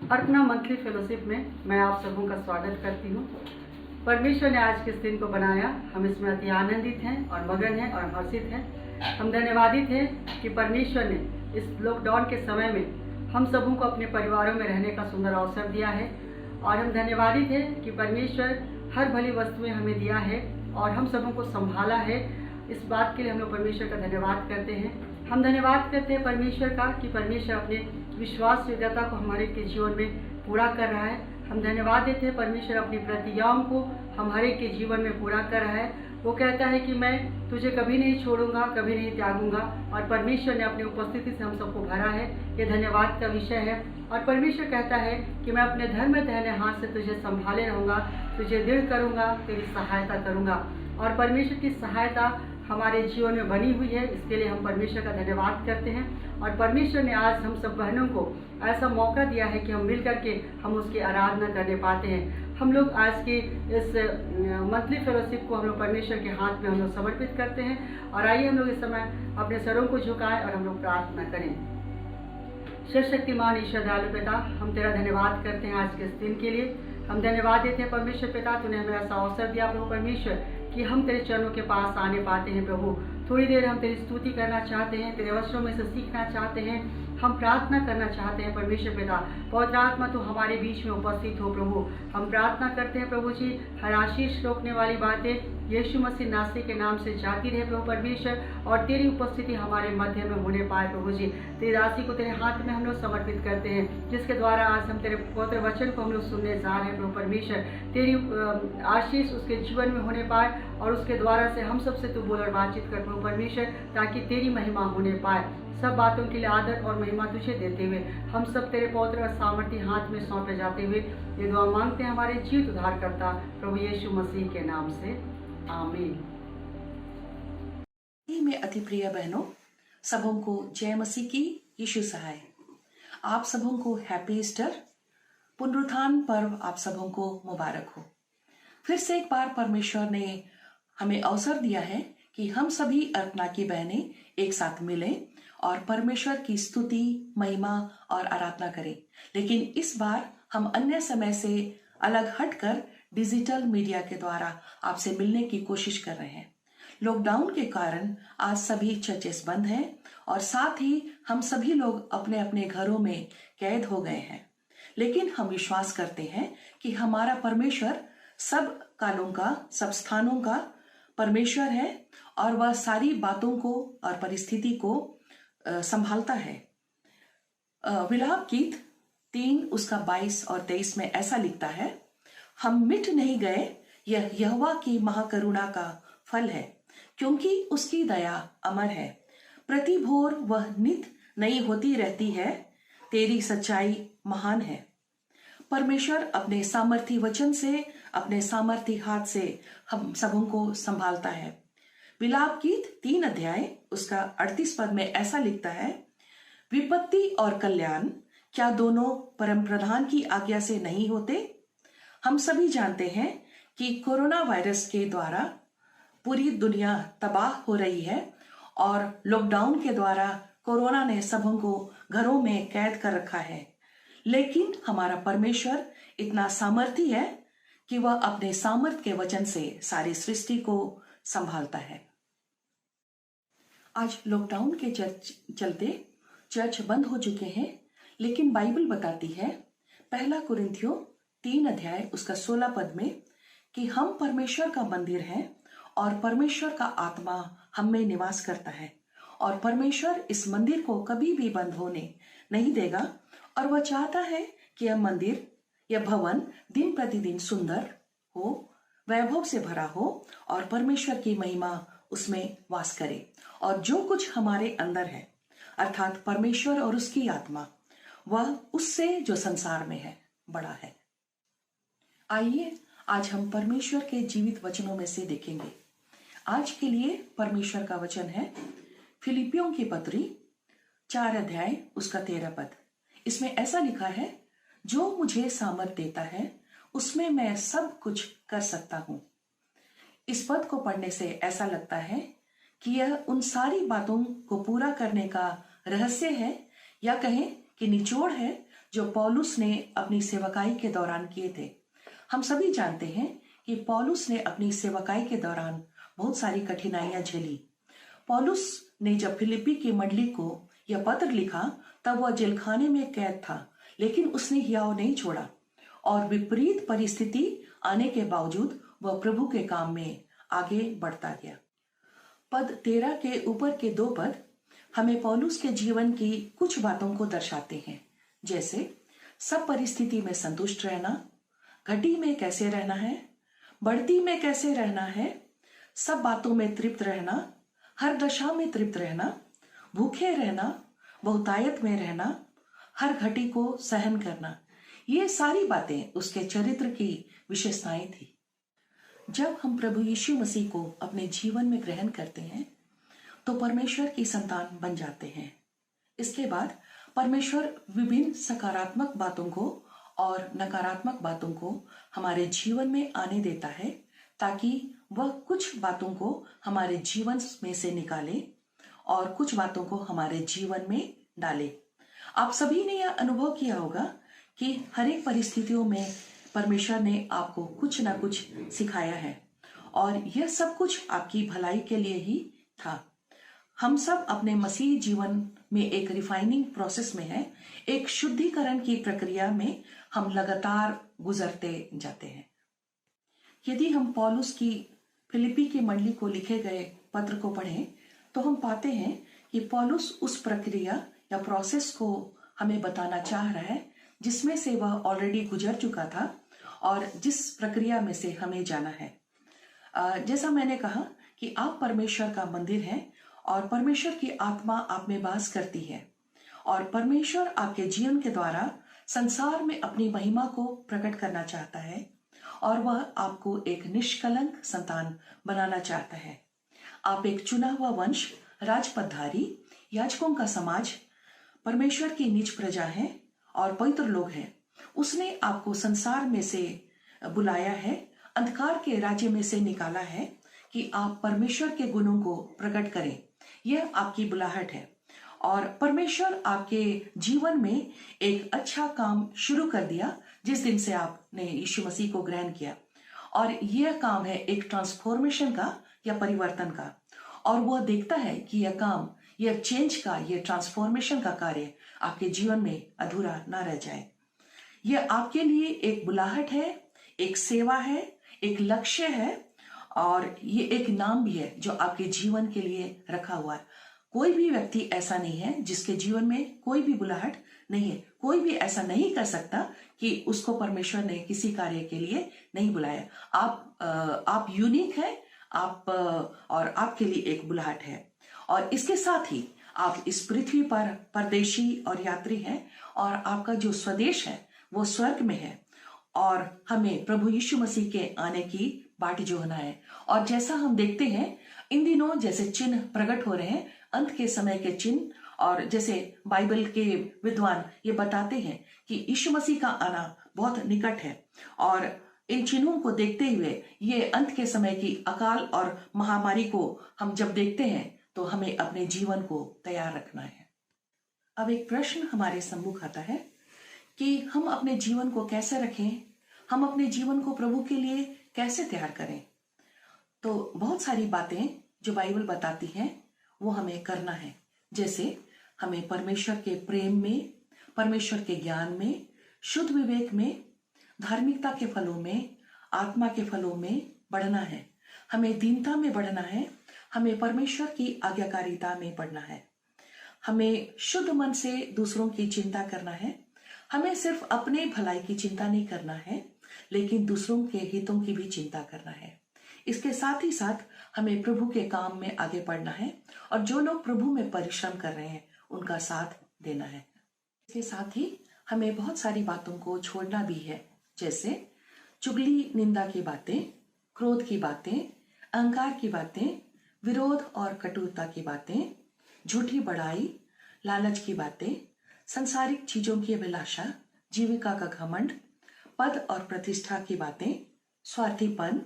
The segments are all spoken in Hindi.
अर्पणा मंथली फेलोशिप में मैं आप सबों का स्वागत करती हूँ। परमेश्वर ने आज के इस दिन को बनाया, हम इसमें अति आनंदित हैं और मगन हैं और हर्षित हैं। हम धन्यवादित हैं कि परमेश्वर ने इस लॉकडाउन के समय में हम सबों को अपने परिवारों में रहने का सुंदर अवसर दिया है और हम धन्यवादित हैं कि परमेश्वर हर भली वस्तुएं हमें दिया है और हम सबों को संभाला है। इस बात के लिए हम लोग परमेश्वर का धन्यवाद करते हैं। हम धन्यवाद करते हैं परमेश्वर का कि परमेश्वर अपने विश्वास योग्यता को हमारे के जीवन में पूरा कर रहा है। हम धन्यवाद देते हैं परमेश्वर अपनी प्रतिज्ञाओं को हमारे के जीवन में पूरा कर रहा है। वो कहता है कि मैं तुझे कभी नहीं छोड़ूंगा, कभी नहीं त्यागूंगा, और परमेश्वर ने अपनी उपस्थिति से हम सबको भरा है। ये धन्यवाद का विषय है। और परमेश्वर कहता है कि मैं अपने धर्म दाहिने हाथ से तुझे संभाले रहूंगा, तुझे दृढ़ करूंगा, तेरी सहायता करूंगा। और परमेश्वर की सहायता हमारे जीवन में बनी हुई है, इसके लिए हम परमेश्वर का धन्यवाद करते हैं। और परमेश्वर ने आज हम सब बहनों को ऐसा मौका दिया है कि हम मिल करके हम उसकी आराधना करने पाते हैं। हम लोग आज की इस मंथली फेलोशिप को हम लोग परमेश्वर के हाथ में हम लोग समर्पित करते हैं। और आइए हम लोग इस समय अपने सरों को झुकाएं और हम लोग प्रार्थना करें। सर्वशक्तिमान ईश्वर दयालु पिता, हम तेरा धन्यवाद करते हैं आज के इस दिन के लिए। हम धन्यवाद देते हैं परमेश्वर पिता, तूने हमें ऐसा अवसर दिया प्रभु परमेश्वर कि हम तेरे चरणों के पास आने पाते हैं। प्रभु थोड़ी देर हम तेरी स्तुति करना चाहते हैं, तेरे वचनों में से सीखना चाहते हैं, हम प्रार्थना करना चाहते हैं। परमेश्वर पिता, पवित्र आत्मा तो हमारे बीच में उपस्थित हो। प्रभु हम प्रार्थना करते हैं प्रभु जी, हर आशीष रोकने वाली बातें यीशु मसीह नासरी के नाम से जाती रहे प्रभु परमेश्वर, और तेरी उपस्थिति हमारे मध्य में होने पाए। प्रभु जी तेरी राशि को तेरे हाथ में हम लोग समर्पित करते हैं, जिसके द्वारा आज हम तेरे पवित्र वचन को हम लोग सुनने जा रहे हैं। प्रभु परमेश्वर तेरी आशीष उसके जीवन में होने पाए और उसके द्वारा से हम सबसे तू बोल और बातचीत कर प्रभु परमेश्वर, ताकि तेरी महिमा होने पाए। सब बातों के लिए आदर और महिमा तुझे देते हुए हम सब तेरे पवित्र और सामर्थी हाथ में सौंपे जाते हुए ये दुआ मांगते हैं हमारे जीवित उद्धार करता प्रभु यीशु मसीह के नाम से, आमीन। में अति प्रिय बहनों, सबों को जय मसीह की यीशु सहाय। आप सबों को हैप्पी ईस्टर, पुनरुत्थान पर्व आप सबों को मुबारक हो। फिर से एक बार परमेश्वर ने हमें अवसर दिया है कि हम सभी अर्पणा की बहनें एक साथ मिलें और परमेश्वर की स्तुति, महिमा और आराधना करें। लेकिन इस बार हम अन्य समय से अलग हटकर डिजिटल मीडिया के द्वारा आपसे मिलने की कोशिश कर रहे हैं। लॉकडाउन के कारण आज सभी चर्चेस बंद हैं और साथ ही हम सभी लोग अपने अपने घरों में कैद हो गए हैं। लेकिन हम विश्वास करते हैं कि हमारा परमेश्वर सब कालों का, सब स्थानों का परमेश्वर है और वह सारी बातों को और परिस्थिति को संभालता है। विलाप गीत 3 उसका 22 और 23 में ऐसा लिखता है, हम मिट नहीं गए, यह यहोवा की महाकरुणा का फल है, क्योंकि उसकी दया अमर है। प्रति भोर वह नित नई होती रहती है, तेरी सच्चाई महान है। परमेश्वर अपने सामर्थी वचन से, अपने सामर्थी हाथ से हम सबों को संभालता है। विलाप गीत 3 अध्याय उसका 38 पद में ऐसा लिखता है, विपत्ति और कल्याण क्या दोनों परम प्रधान की आज्ञा से नहीं होते? हम सभी जानते हैं कि कोरोना वायरस के द्वारा पूरी दुनिया तबाह हो रही है और लॉकडाउन के द्वारा कोरोना ने सबों को घरों में कैद कर रखा है। लेकिन हमारा परमेश्वर इतना सामर्थी है कि वह अपने सामर्थ के वचन से सारी सृष्टि को संभालता है। आज लॉकडाउन के चलते चर्च बंद हो चुके हैं, लेकिन बाइबल बताती है 1 कुरिन्थियों 3 अध्याय उसका 16 पद में कि हम परमेश्वर का मंदिर हैं और परमेश्वर का आत्मा हम में निवास करता है और परमेश्वर इस मंदिर को कभी भी बंद होने नहीं देगा और वह चाहता है कि यह मंदिर, यह भवन दिन प्रतिदिन सुंदर हो, वैभव से भरा हो और परमेश्वर की महिमा उसमें वास करे। और जो कुछ हमारे अंदर है अर्थात परमेश्वर और उसकी आत्मा, वह उससे जो संसार में है बड़ा है। आइए आज हम परमेश्वर के जीवित वचनों में से देखेंगे। आज के लिए परमेश्वर का वचन है फिलिपियों की पत्री 4 अध्याय उसका 13 पद। इसमें ऐसा लिखा है, जो मुझे सामर्थ देता है उसमें मैं सब कुछ कर सकता हूं। इस पद को पढ़ने से ऐसा लगता है कि यह उन सारी बातों को पूरा करने का रहस्य है, या कहें कि निचोड़ है, जो पौलुस ने अपनी सेवकाई के दौरान किए थे। हम सभी जानते हैं कि पौलुस ने अपनी सेवकाई के दौरान बहुत सारी कठिनाइयां झेली। पौलुस ने जब फिलिप्पी की मंडली को यह पत्र लिखा तब वह जेलखाने में कैद था, लेकिन उसने हियाव नहीं छोड़ा और विपरीत परिस्थिति आने के बावजूद वह प्रभु के काम में आगे बढ़ता गया। पद 13 के ऊपर के 2 पद हमें पौलुस के जीवन की कुछ बातों को दर्शाते हैं, जैसे सब परिस्थिति में संतुष्ट रहना, घटी में कैसे रहना है, बढ़ती में कैसे रहना है, सब बातों में तृप्त रहना, हर दशा में तृप्त रहना, भूखे रहना, बहुतायत में रहना, हर घटी को सहन करना। ये सारी बातें उसके चरित्र की विशेषताएं थी। जब हम प्रभु यीशु मसीह को अपने जीवन में ग्रहण करते हैं तो परमेश्वर की संतान बन जाते हैं। इसके बाद परमेश्वर विभिन्न सकारात्मक बातों को और नकारात्मक बातों को हमारे जीवन में आने देता है, ताकि वह कुछ बातों को हमारे जीवन में से निकाले और कुछ बातों को हमारे जीवन में डाले। आप सभी ने यह अनुभव किया होगा कि हर एक परिस्थितियों में परमेश्वर ने आपको कुछ ना कुछ सिखाया है और यह सब कुछ आपकी भलाई के लिए ही था। हम सब अपने मसीही जीवन में एक रिफाइनिंग प्रोसेस में है, एक शुद्धिकरण की प्रक्रिया में हम लगातार गुजरते जाते हैं। यदि हम पौलुस की फिलिप्पी की मंडली को लिखे गए पत्र को पढ़ें तो हम पाते हैं कि पौलुस उस प्रक्रिया या प्रोसेस को हमें बताना चाह रहा है जिसमें से वह ऑलरेडी गुजर चुका था और जिस प्रक्रिया में से हमें जाना है। जैसा मैंने कहा कि आप परमेश्वर का मंदिर हैं और परमेश्वर की आत्मा आप में वास करती है और परमेश्वर आपके जीवन के द्वारा संसार में अपनी महिमा को प्रकट करना चाहता है और वह आपको एक निष्कलंक संतान बनाना चाहता है। आप एक चुना हुआ वंश, राजपदधारी, याजकों का समाज, परमेश्वर की निज प्रजा हैं और पवित्र लोग हैं। उसने आपको संसार में से बुलाया है, अंधकार के राज्य में से निकाला है कि आप परमेश्वर के गुणों को प्रकट करें। यह आपकी बुलाहट है और परमेश्वर आपके जीवन में एक अच्छा काम शुरू कर दिया जिस दिन से आपने यीशु मसीह को ग्रहण किया। और यह काम है एक ट्रांसफॉर्मेशन का या परिवर्तन का, और वह देखता है कि यह काम, यह चेंज का, यह ट्रांसफॉर्मेशन का कार्य आपके जीवन में अधूरा ना रह जाए। यह आपके लिए एक बुलाहट है, एक सेवा है, एक लक्ष्य है और ये एक नाम भी है जो आपके जीवन के लिए रखा हुआ है। कोई भी व्यक्ति ऐसा नहीं है जिसके जीवन में कोई भी बुलाहट नहीं है। कोई भी ऐसा नहीं कर सकता कि उसको परमेश्वर ने किसी कार्य के लिए नहीं बुलाया। आप यूनिक है, आप और आपके लिए एक बुलाहट है। और इसके साथ ही आप इस पृथ्वी पर परदेशी और यात्री हैं और आपका जो स्वदेश है वो स्वर्ग में है और हमें प्रभु यीशु मसीह के आने की बाट जोहना है। और जैसा हम देखते हैं इन दिनों जैसे चिन्ह प्रकट हो रहे हैं, अंत के समय के चिन्ह, और जैसे बाइबल के विद्वान ये बताते हैं कि यीशु मसीह का आना बहुत निकट है और इन चिन्हों को देखते हुए ये अंत के समय की अकाल और महामारी को हम जब देखते हैं तो हमें अपने जीवन को तैयार रखना है। अब एक प्रश्न हमारे सम्मुख आता है कि हम अपने जीवन को कैसे रखें, हम अपने जीवन को प्रभु के लिए कैसे तैयार करें। तो बहुत सारी बातें जो बाइबल बताती हैं वो हमें करना है, जैसे हमें परमेश्वर के प्रेम में, परमेश्वर के ज्ञान में, शुद्ध विवेक में, धार्मिकता के फलों में, आत्मा के फलों में बढ़ना है। हमें दीनता में बढ़ना है, हमें परमेश्वर की आज्ञाकारिता में बढ़ना है, हमें शुद्ध मन से दूसरों की चिंता करना है। हमें सिर्फ अपने भलाई की चिंता नहीं करना है लेकिन दूसरों के हितों की भी चिंता करना है। इसके साथ ही साथ हमें प्रभु के काम में आगे बढ़ना है और जो लोग प्रभु में परिश्रम कर रहे हैं उनका साथ देना है। इसके साथ ही हमें बहुत सारी बातों को छोड़ना भी है, जैसे चुगली, निंदा की बातें, क्रोध की बातें, अहंकार की बातें, विरोध और कटुता की बातें, झूठी बड़ाई, लालच की बातें, संसारिक चीजों की अभिलाषा, जीविका का घमंड, पद और प्रतिष्ठा की बातें, स्वार्थीपन,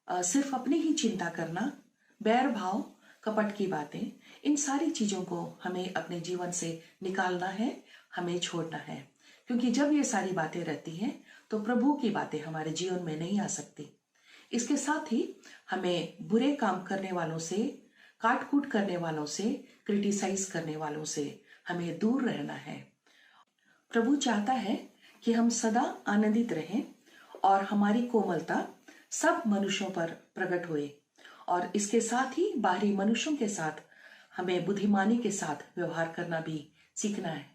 सिर्फ अपनी ही चिंता करना, बैर भाव, कपट की बातें, इन सारी चीजों को हमें अपने जीवन से निकालना है, हमें छोड़ना है। क्योंकि जब ये सारी बातें रहती हैं तो प्रभु की बातें हमारे जीवन में नहीं आ सकती। इसके साथ ही हमें बुरे काम करने वालों से, काट कूट करने वालों से, क्रिटिसाइज करने वालों से हमें दूर रहना है। प्रभु चाहता है कि हम सदा आनंदित रहें और हमारी कोमलता सब मनुष्यों पर प्रकट होए, और इसके साथ ही बाहरी मनुष्यों के साथ हमें बुद्धिमानी के साथ व्यवहार करना भी सीखना है।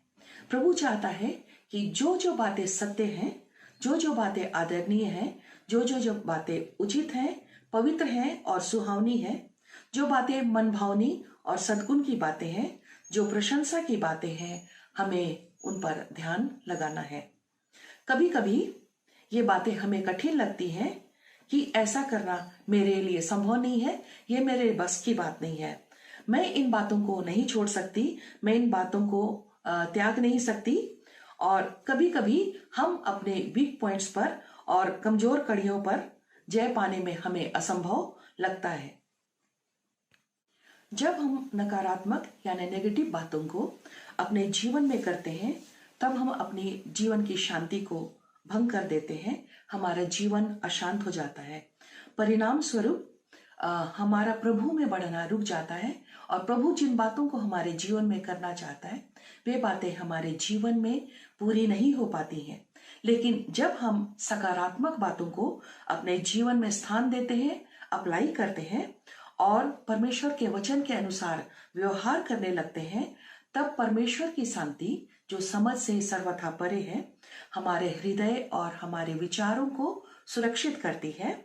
प्रभु चाहता है कि जो जो बातें सत्य हैं, जो जो बातें आदरणीय हैं, जो जो बातें उचित हैं, पवित्र हैं और सुहावनी हैं, जो बातें मनभावनी और सद्गुण की बातें हैं, जो प्रशंसा की बातें हैं, हमें उन पर ध्यान लगाना है। कभी कभी ये बातें हमें कठिन लगती हैं कि ऐसा करना मेरे लिए संभव नहीं है, ये मेरे बस की बात नहीं है, मैं इन बातों को नहीं छोड़ सकती, मैं इन बातों को त्याग नहीं सकती। और कभी कभी हम अपने वीक पॉइंट्स पर और कमजोर कड़ियों पर जय पाने में हमें असंभव लगता है। जब हम नकारात्मक यानी नेगेटिव बातों को अपने जीवन में करते हैं, तब हम अपनी जीवन की शांति को भंग कर देते हैं, हमारा जीवन अशांत हो जाता है। परिणाम स्वरूप हमारा प्रभु में बढ़ना रुक जाता है, और प्रभु जिन बातों को हमारे जीवन में करना चाहता है वे बातें हमारे जीवन में पूरी नहीं हो पाती हैं। लेकिन जब हम सकारात्मक बातों को अपने जीवन में स्थान देते हैं, अप्लाई करते हैं और परमेश्वर के वचन के अनुसार व्यवहार करने लगते हैं, तब परमेश्वर की शांति जो समझ से सर्वथा परे है, हमारे हृदय और हमारे विचारों को सुरक्षित करती है।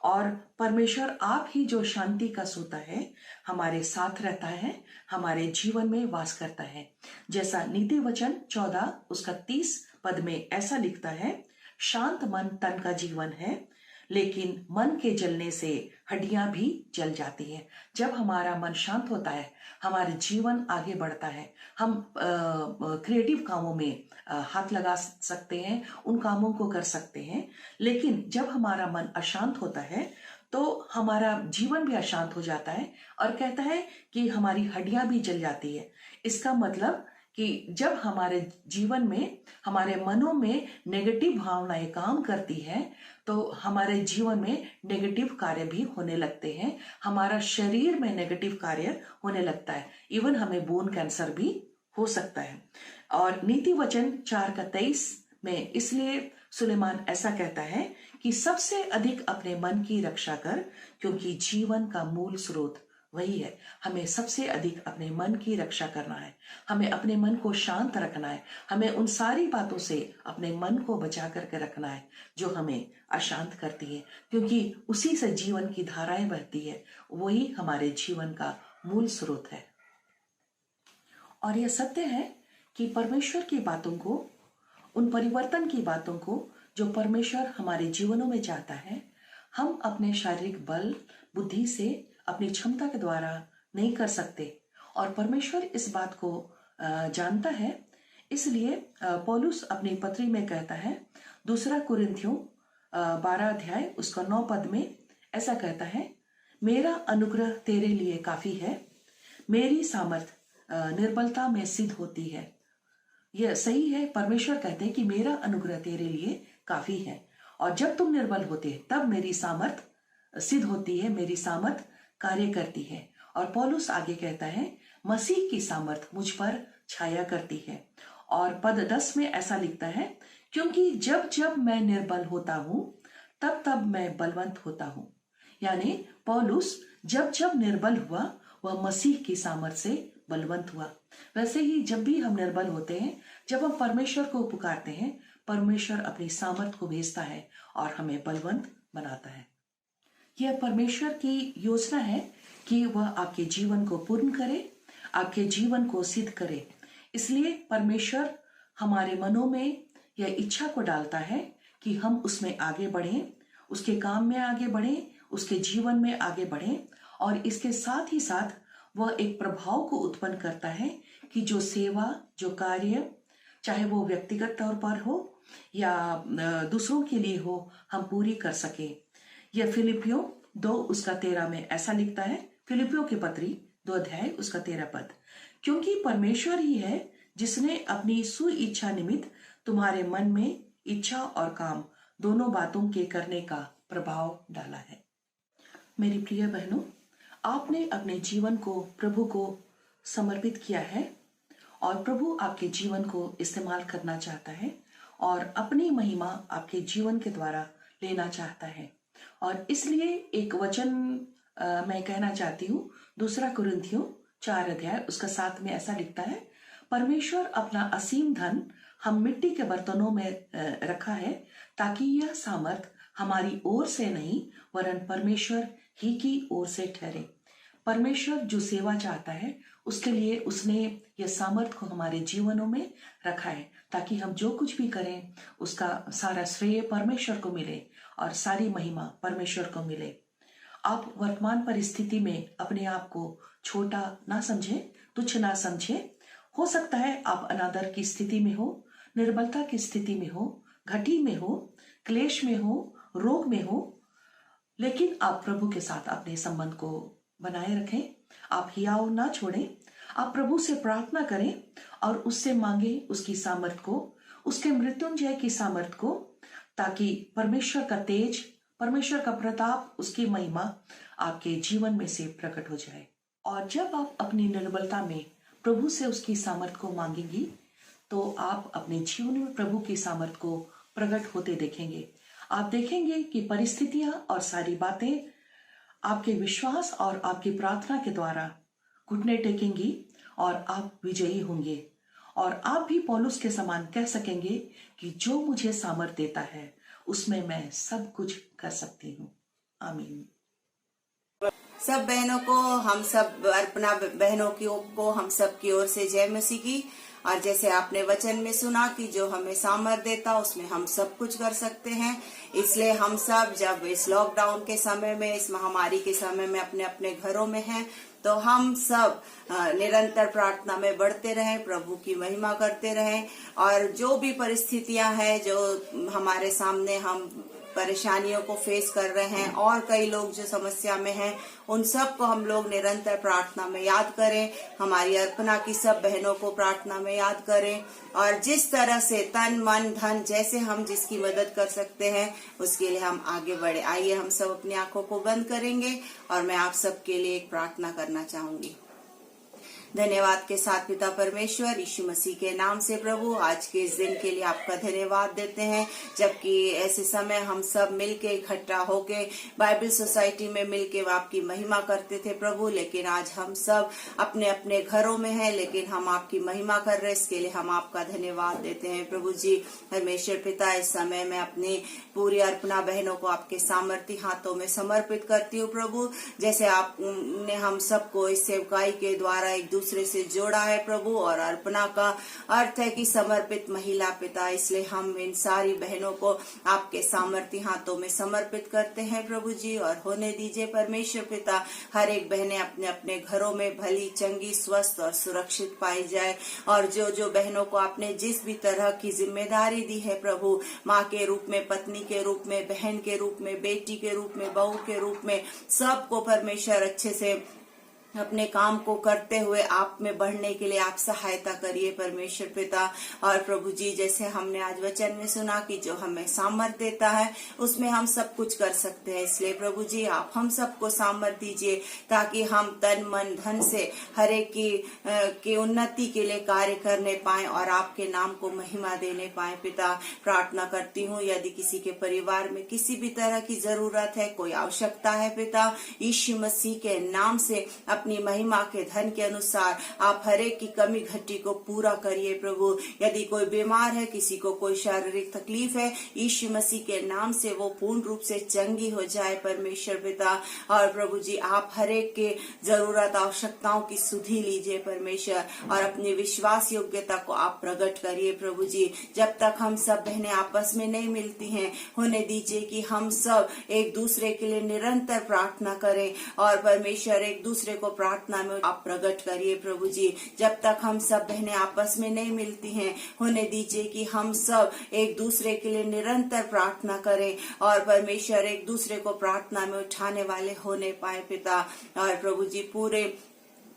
और परमेश्वर आप ही जो शांति का सूता है, हमारे साथ रहता है, हमारे जीवन में वास करता है। जैसा नीति वचन 14 उसका 30 पद में ऐसा लिखता है, शांत मन तन का जीवन है, लेकिन मन के जलने से हड्डियां भी जल जाती हैं। जब हमारा मन शांत होता है, हमारे जीवन आगे बढ़ता है, हम क्रिएटिव कामों में हाथ लगा सकते हैं, उन कामों को कर सकते हैं। लेकिन जब हमारा मन अशांत होता है तो हमारा जीवन भी अशांत हो जाता है, और कहता है कि हमारी हड्डियां भी जल जाती है। इसका मतलब कि जब हमारे जीवन में, हमारे मनों में नेगेटिव भावनाएं काम करती हैं, तो हमारे जीवन में नेगेटिव कार्य भी होने लगते हैं, हमारा शरीर में नेगेटिव कार्य होने लगता है, इवन हमें बोन कैंसर भी हो सकता है। और नीति वचन 4:23 में इसलिए सुलेमान ऐसा कहता है कि सबसे अधिक अपने मन की रक्षा कर, क्योंकि जीवन का मूल स्रोत वही है। हमें सबसे अधिक अपने मन की रक्षा करना है, हमें अपने मन को शांत रखना है, हमें उन सारी बातों से अपने मन को बचा करके रखना है जो हमें अशांत करती है, क्योंकि उसी से जीवन की धाराएं बहती है, वही हमारे जीवन का मूल स्रोत है। और यह सत्य है कि परमेश्वर की बातों को, उन परिवर्तन की बातों को जो परमेश्वर हमारे जीवनों में चाहता है, हम अपने शारीरिक बल बुद्धि से, अपनी क्षमता के द्वारा नहीं कर सकते। और परमेश्वर इस बात को जानता है। इसलिए पौलुस अपनी पत्री में कहता है, 2 कुरिन्थियों 12 अध्याय उसका 9 पद में ऐसा कहता है, मेरा अनुग्रह तेरे लिए काफी है, मेरी सामर्थ निर्बलता में सिद्ध होती है। यह सही है, परमेश्वर कहते हैं कि मेरा अनुग्रह तेरे लिए काफी है, और जब तुम निर्बल होते तब मेरी सामर्थ सिद्ध होती है, मेरी सामर्थ कार्य करती है। और पौलुस आगे कहता है, मसीह की सामर्थ मुझ पर छाया करती है। और पद 10 में ऐसा लिखता है, क्योंकि जब जब मैं निर्बल होता हूं तब तब मैं बलवंत होता हूं। यानी पौलुस जब जब निर्बल हुआ वह मसीह की सामर्थ से बलवंत हुआ। वैसे ही जब भी हम निर्बल होते हैं, जब हम परमेश्वर को पुकारते हैं, परमेश्वर अपनी सामर्थ को भेजता है और हमें बलवंत बनाता है। यह परमेश्वर की योजना है कि वह आपके जीवन को पूर्ण करे, आपके जीवन को सिद्ध करे। इसलिए परमेश्वर हमारे मनों में यह इच्छा को डालता है कि हम उसमें आगे बढ़ें, उसके काम में आगे बढ़ें, उसके जीवन में आगे बढ़ें। और इसके साथ ही साथ वह एक प्रभाव को उत्पन्न करता है कि जो सेवा, जो कार्य, चाहे वो व्यक्तिगत तौर पर हो या दूसरों के लिए हो, हम पूरी कर सके। यह फिलिपियों 2 उसका 13 में ऐसा लिखता है, फिलिपियों की पत्री 2 अध्याय उसका 13 पद, क्योंकि परमेश्वर ही है जिसने अपनी सुइच्छा निमित्त तुम्हारे मन में इच्छा और काम दोनों बातों के करने का प्रभाव डाला है। मेरी प्रिय बहनों, आपने अपने जीवन को प्रभु को समर्पित किया है और प्रभु आपके जीवन को इस्तेमाल करना चाहता है और अपनी महिमा आपके जीवन के द्वारा लेना चाहता है। और इसलिए एक वचन मैं कहना चाहती हूँ, 2 कुरिन्थियों 4 अध्याय उसका 7 में ऐसा लिखता है, परमेश्वर अपना असीम धन हम मिट्टी के बर्तनों में रखा है ताकि यह सामर्थ हमारी ओर से नहीं वरन परमेश्वर ही की ओर से ठहरे। परमेश्वर जो सेवा चाहता है उसके लिए उसने यह सामर्थ को हमारे जीवनों में रखा है ताकि हम जो कुछ भी करें उसका सारा श्रेय परमेश्वर को मिले और सारी महिमा परमेश्वर को मिले। आप वर्तमान परिस्थिति में अपने आप को छोटा ना समझें, तुच्छ ना समझें। हो सकता है आप अनादर की स्थिति में हो, निर्बलता की स्थिति में हो, घटी में हो, क्लेश में हो, रोग में हो, लेकिन आप प्रभु के साथ अपने संबंध को बनाए रखें। आप हियाव ना छोड़ें। आप प्रभु से प्रार्थना करें और उससे मांगे उसकी सामर्थ को, उसके मृत्युंजय की सामर्थ को, ताकि परमेश्वर का तेज, परमेश्वर का प्रताप, उसकी महिमा आपके जीवन में से प्रकट हो जाए। और जब आप अपनी निर्बलता में प्रभु से उसकी सामर्थ को मांगेंगी तो आप अपने जीवन में प्रभु की सामर्थ को प्रकट होते देखेंगे। आप देखेंगे कि परिस्थितियां और सारी बातें आपके विश्वास और आपकी प्रार्थना के द्वारा घुटने टेकेंगी और आप विजयी होंगे। और आप भी पौलुस के समान कह सकेंगे कि जो मुझे सामर्थ देता है उसमें मैं सब कुछ कर सकती हूँ। आमीन। सब बहनों को, हम सब अर्पणा बहनों को हम सब की ओर से जय मसीह की। और जैसे आपने वचन में सुना कि जो हमें सामर्थ देता उसमें हम सब कुछ कर सकते हैं, इसलिए हम सब जब इस लॉकडाउन के समय में, इस महामारी के समय में अपने अपने घरों में हैं, तो हम सब निरंतर प्रार्थना में बढ़ते रहें, प्रभु की महिमा करते रहें। और जो भी परिस्थितियां हैं जो हमारे सामने, हम परेशानियों को फेस कर रहे हैं और कई लोग जो समस्या में हैं, उन सब को हम लोग निरंतर प्रार्थना में याद करें। हमारी अर्पणा की सब बहनों को प्रार्थना में याद करें और जिस तरह से तन मन धन जैसे हम जिसकी मदद कर सकते हैं उसके लिए हम आगे बढ़े। आइए हम सब अपनी आंखों को बंद करेंगे और मैं आप सबके लिए एक प्रार्थना करना चाहूंगी। धन्यवाद के साथ पिता परमेश्वर, यीशु मसीह के नाम से प्रभु आज के इस दिन के लिए आपका धन्यवाद देते हैं, जबकि ऐसे समय हम सब मिलके इकट्ठा होके बाइबल सोसाइटी में मिलके आपकी महिमा करते थे प्रभु, लेकिन आज हम सब अपने अपने घरों में हैं, लेकिन हम आपकी महिमा कर रहे हैं। इसके लिए हम आपका धन्यवाद देते हैं प्रभु जी। परमेश्वर पिता, इस समय मैं अपनी पूरी अर्पणा बहनों को आपके सामर्थी हाथों में समर्पित करती हूँ प्रभु। जैसे आपने हम सबको इस सेवकाई के द्वारा एक दूसरे से जोड़ा है प्रभु, और अर्पणा का अर्थ है कि समर्पित महिला पिता, इसलिए हम इन सारी बहनों को आपके सामर्थी हाथों में समर्पित करते हैं प्रभु जी। और होने दीजिए परमेश्वर पिता, हर एक बहनें अपने अपने घरों में भली चंगी स्वस्थ और सुरक्षित पाई जाए। और जो जो बहनों को आपने जिस भी तरह की जिम्मेदारी दी है प्रभु, माँ के रूप में, पत्नी के रूप में, बहन के रूप में, बेटी के रूप में, बहू के रूप में, सबको परमेश्वर अच्छे से अपने काम को करते हुए आप में बढ़ने के लिए आप सहायता करिए परमेश्वर पिता। और प्रभु जी, जैसे हमने आज वचन में सुना कि जो हमें सामर्थ देता है उसमें हम सब कुछ कर सकते हैं, इसलिए प्रभु जी आप हम सबको सामर्थ दीजिए ताकि हम तन मन धन से हर एक की उन्नति के लिए कार्य करने पाए और आपके नाम को महिमा देने पाए। पिता, प्रार्थना करती हूँ यदि किसी के परिवार में किसी भी तरह की जरूरत है, कोई आवश्यकता है पिता, यीशु मसीह के नाम से अपनी महिमा के धन के अनुसार आप हर एक की कमी घटी को पूरा करिए प्रभु। यदि कोई बीमार है, किसी को कोई शारीरिक तकलीफ है, यीशु मसीह के नाम से वो पूर्ण रूप से चंगी हो जाए परमेश्वर पिता। और प्रभु जी आप हर एक के जरूरत आवश्यकताओं की सुधि लीजिए परमेश्वर, और अपनी विश्वास योग्यता को आप प्रकट करिए प्रभु जी। जब तक हम सब बहनें आपस में नहीं मिलती हैं, होने दीजिए कि हम सब एक दूसरे के लिए निरंतर प्रार्थना करें और परमेश्वर एक दूसरे को प्रार्थना में आप प्रकट करिए प्रभु जी। जब तक हम सब बहनें आपस में नहीं मिलती हैं, होने दीजिए कि हम सब एक दूसरे के लिए निरंतर प्रार्थना करें और परमेश्वर एक दूसरे को प्रार्थना में उठाने वाले होने पाए पिता। और प्रभु जी पूरे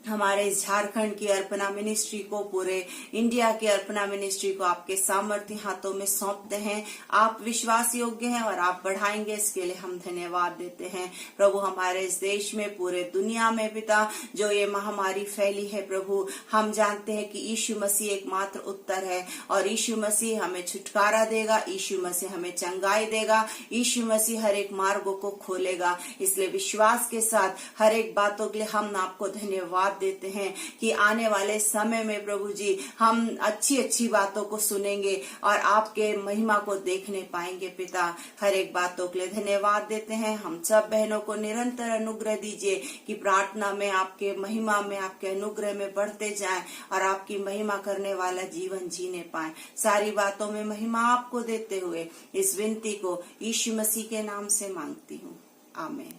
हमारे इस झारखंड की अर्पणा मिनिस्ट्री को, पूरे इंडिया की अर्पणा मिनिस्ट्री को आपके सामर्थ्य हाथों में सौंपते हैं। आप विश्वास योग्य हैं और आप बढ़ाएंगे, इसके लिए हम धन्यवाद देते हैं। प्रभु हमारे इस देश में, पूरे दुनिया में पिता जो ये महामारी फैली है प्रभु, हम जानते हैं कि यीशु मसीह एकमात्र उत्तर है और यीशु मसीह हमें छुटकारा देगा, यीशु मसीह हमें चंगाई देगा, यीशु मसीह हर एक मार्गों को खोलेगा। इसलिए विश्वास के साथ हर एक बातों के लिए हम आपको धन्यवाद देते हैं कि आने वाले समय में प्रभु जी हम अच्छी अच्छी बातों को सुनेंगे और आपके महिमा को देखने पाएंगे। पिता हर एक बातों के लिए धन्यवाद देते हैं। हम सब बहनों को निरंतर अनुग्रह दीजिए कि प्रार्थना में, आपके महिमा में, आपके अनुग्रह में बढ़ते जाएं और आपकी महिमा करने वाला जीवन जीने पाएं। सारी बातों में महिमा आपको देते हुए इस विनती को यीशु मसीह के नाम से मांगती हूँ, आमीन।